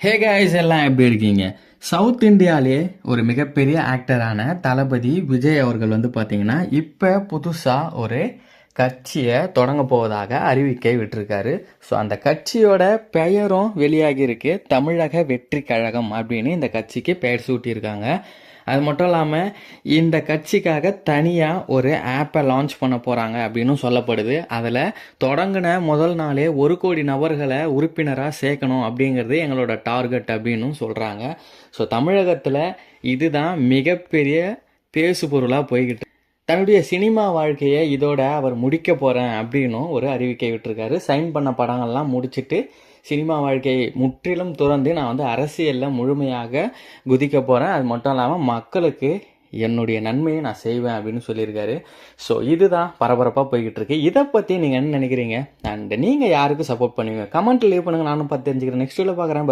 Hey guys எல்லாம் எப்படி இருக்கீங்க? சவுத் இந்தியாவிலே ஒரு மிகப்பெரிய ஆக்டரான தளபதி விஜய் அவர்கள் பார்த்தீங்கன்னா இப்போ புதுசாக ஒரு கட்சியை தொடங்க போவதாக அறிவிக்கை விட்டிருக்காரு. ஸோ அந்த கட்சியோட பெயரும் வெளியாகி இருக்கு. தமிழக வெற்றி கழகம் அப்படின்னு இந்த கட்சிக்கு பெயர் சூட்டியிருக்காங்க. அது மட்டும் இல்லாமல் இந்த கட்சிக்காக தனியாக ஒரு ஆப்பை லான்ச் பண்ண போகிறாங்க அப்படின்னு சொல்லப்படுது. அதில் தொடங்கின முதல் நாளே 1 கோடி நபர்களை உறுப்பினராக சேர்க்கணும் அப்படிங்கிறது எங்களோட டார்கெட் அப்படின்னு சொல்கிறாங்க. ஸோ தமிழகத்தில் இதுதான் மிகப்பெரிய பேசு பொருளாக போய்கிட்டு தன்னுடைய சினிமா வாழ்க்கையை இதோட அவர் முடிக்க போகிறேன் அப்படின்னும் ஒரு அறிவிக்கை விட்டுருக்காரு. சைன் பண்ண படங்கள்லாம் முடிச்சுட்டு சினிமா வாழ்க்கையை முற்றிலும் துறந்து நான் அரசியலில் முழுமையாக குதிக்க போகிறேன், அது மட்டும் இல்லாமல் மக்களுக்கு என்னுடைய நன்மையை நான் செய்வேன் அப்படின்னு சொல்லியிருக்காரு. ஸோ இதுதான் பரபரப்பாக போய்கிட்டு இருக்கு. இதை பற்றி நீங்கள் என்ன நினைக்கிறீங்க? அண்ட் நீங்கள் யாருக்கு சப்போர்ட் பண்ணுவீங்க? கமெண்ட்டில் லீவ் பண்ணுங்கள், நானும் பார்த்து தெரிஞ்சுக்கிறேன். நெக்ஸ்ட் வீடியோவில் பார்க்குறேன்.